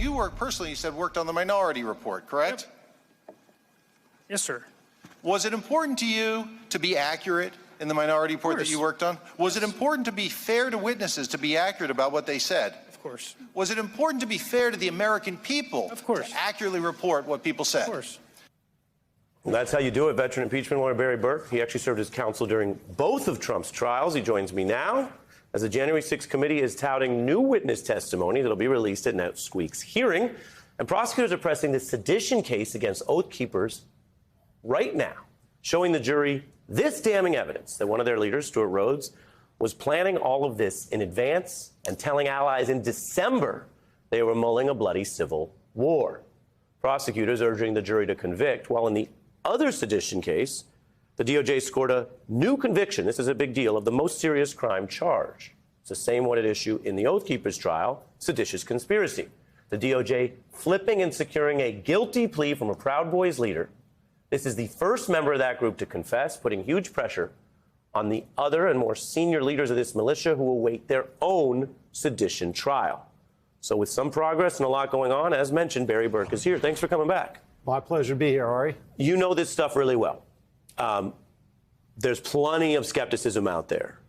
you personally, you said, worked on the Minority Report, correct? Yep. Yes, sir. Was it important to you to be accurate in the Minority Report that you worked on? Was it important to be fair to witnesses, to be accurate about what they said? Of course. Was it important to be fair to the American people? Of course. To accurately report what people said? Of course. Well, that's how you do it. Veteran impeachment lawyer Barry Burke. He actually served as counsel during both of Trump's trials. He joins me now as the January 6th committee is touting new witness testimony that'll be released at next week's hearing. And prosecutors are pressing the sedition case against Oath Keepers right now, showing the jury this damning evidence that one of their leaders, Stewart Rhodes, was planning all of this in advance and telling allies in December they were mulling a bloody civil war. Prosecutors urging the jury to convict, while in the other sedition case, the DOJ scored a new conviction. This is a big deal, of the most serious crime charge. It's the same one at issue in the Oath Keepers trial, seditious conspiracy. The DOJ flipping and securing a guilty plea from a Proud Boys leader. This is the first member of that group to confess, putting huge pressure on the other and more senior leaders of this militia who await their own sedition trial. So with some progress and a lot going on, as mentioned, Barry Burke is here. Thanks for coming back. My pleasure to be here, Ari. You know this stuff really well. There's plenty of skepticism out there.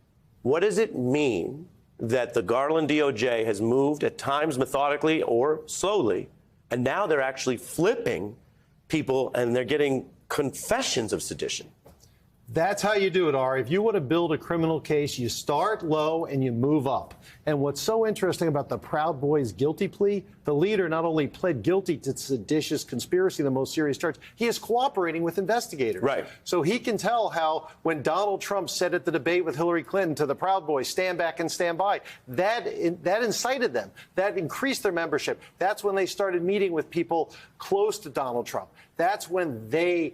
What does it mean that the Garland DOJ has moved at times methodically or slowly, and now they're actually flipping people and they're getting confessions of sedition? That's how you do it, Ari. If you want to build a criminal case, you start low and you move up. And what's so interesting about the Proud Boys guilty plea, the leader not only pled guilty to seditious conspiracy, the most serious charge, he is cooperating with investigators. Right. So he can tell how when Donald Trump said at the debate with Hillary Clinton to the Proud Boys, stand back and stand by, that incited them. That increased their membership. That's when they started meeting with people close to Donald Trump. That's when they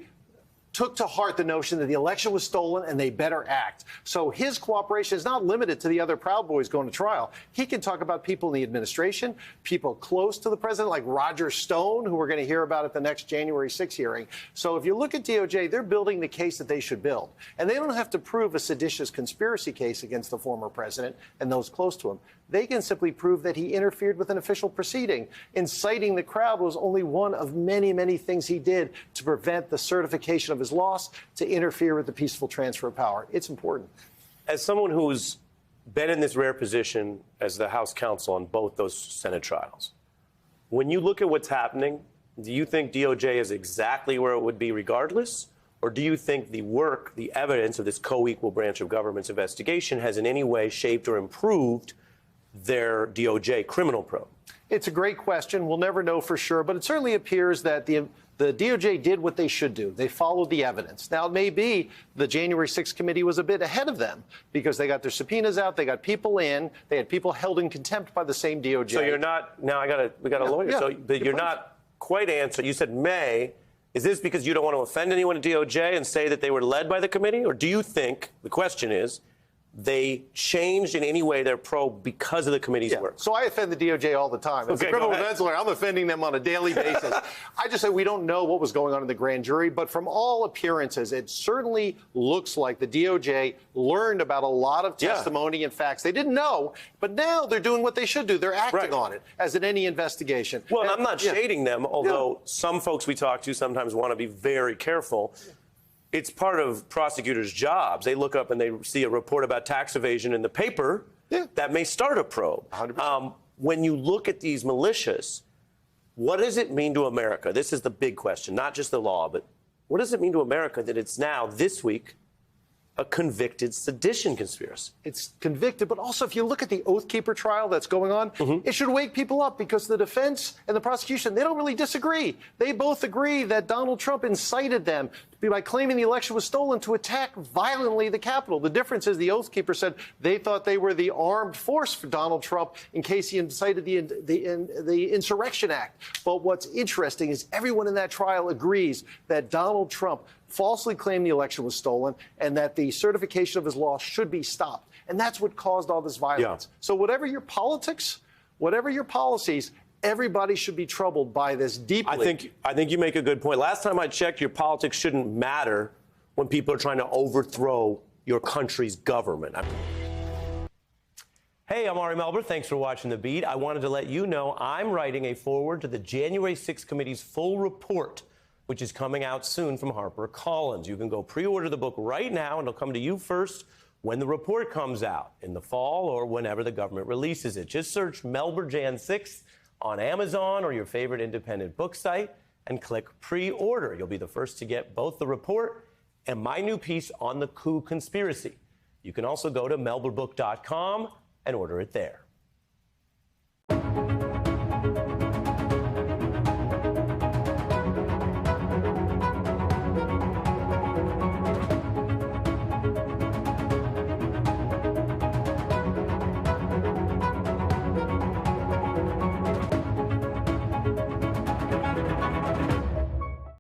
took to heart the notion that the election was stolen and they better act. So his cooperation is not limited to the other Proud Boys going to trial. He can talk about people in the administration, people close to the president, like Roger Stone, who we're going to hear about at the next January 6th hearing. So if you look at DOJ, they're building the case that they should build. And they don't have to prove a seditious conspiracy case against the former president and those close to him. They can simply prove that he interfered with an official proceeding. Inciting the crowd was only one of many, many things he did to prevent the certification of his loss, to interfere with the peaceful transfer of power. It's important. As someone who's been in this rare position as the House counsel on both those Senate trials, when you look at what's happening, do you think DOJ is exactly where it would be regardless? Or do you think the work, the evidence of this co-equal branch of government's investigation has in any way shaped or improved their DOJ criminal probe? It's a great question. We'll never know for sure, but it certainly appears that the DOJ did what they should do. They followed the evidence. Now, it may be the January 6th committee was a bit ahead of them because they got their subpoenas out, they got people in, they had people held in contempt by the same DOJ. So you're not, now we got a lawyer, so but you're not quite answering. You said may. Is this because you don't want to offend anyone at DOJ and say that they were led by the committee? Or do you think, the question is, they changed in any way their probe because of the committee's work? So I offend the DOJ all the time. As a criminal defense lawyer, I'm offending them on a daily basis. I just say we don't know what was going on in the grand jury, but from all appearances, it certainly looks like the DOJ learned about a lot of testimony and facts they didn't know, but now they're doing what they should do. They're acting on it, as in any investigation. Well, and I'm not shading them, although some folks we talk to sometimes want to be very careful. It's part of prosecutors' jobs. They look up and they see a report about tax evasion in the paper that may start a probe. When you look at these militias, what does it mean to America? This is the big question, not just the law, but what does it mean to America that it's now, this week, a convicted sedition conspiracy? It's convicted, but also if you look at the Oath Keeper trial that's going on, it should wake people up because the defense and the prosecution, they don't really disagree. They both agree that Donald Trump incited them by claiming the election was stolen to attack violently the Capitol. The difference is the Oath Keeper said they thought they were the armed force for Donald Trump in case he incited the Insurrection Act. But what's interesting is everyone in that trial agrees that Donald Trump falsely claimed the election was stolen and that the certification of his loss should be stopped. And that's what caused all this violence. So whatever your politics, whatever your policies, everybody should be troubled by this deeply. I think you make a good point. Last time I checked, your politics shouldn't matter when people are trying to overthrow your country's government. Hey, I'm Ari Melber. Thanks for watching The Beat. I wanted to let you know I'm writing a foreword to the January 6th committee's full report, which is coming out soon from HarperCollins. You can go pre-order the book right now, and it'll come to you first when the report comes out in the fall or whenever the government releases it. Just search Melber Jan 6th on Amazon or your favorite independent book site and click pre-order. You'll be the first to get both the report and my new piece on the coup conspiracy. You can also go to melberbook.com and order it there.